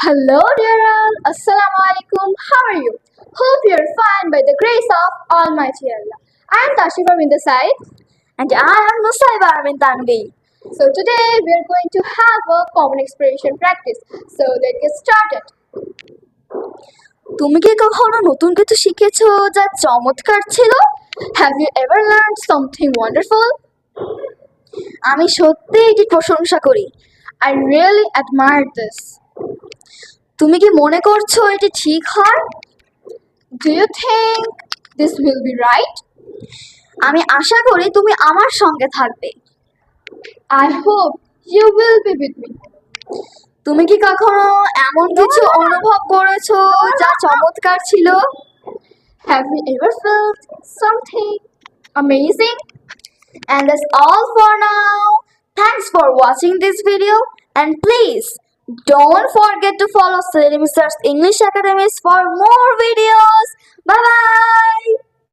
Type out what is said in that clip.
Hello, dear all. Assalamu alaikum. How are you? Hope you're fine by the grace of Almighty Allah. I am Tashif from the side. And I am Nusaiba Arvind Tanvi. So today we are going to have a common expression practice. So let's get started. তুমি কি কখনো নতুন কিছু শিখেছো যা চমৎকার ছিল? Have you ever learned something wonderful? আমি সত্যি এটি প্রশংসা করি। I really admire this. তুমি কি মনে করছো এটি ঠিক হয়? Do you think this will be right? আমি আশা করি তুমি আমার সঙ্গে থাকবে। I hope you will be with me. তুমি কি কখনো এমন কিছু অনুভব করেছো যা চমৎকার ছিল? Have you ever felt something amazing? And that's all for now. Thanks for watching this video and please don't forget to follow Salim Sir's English Academies for more videos.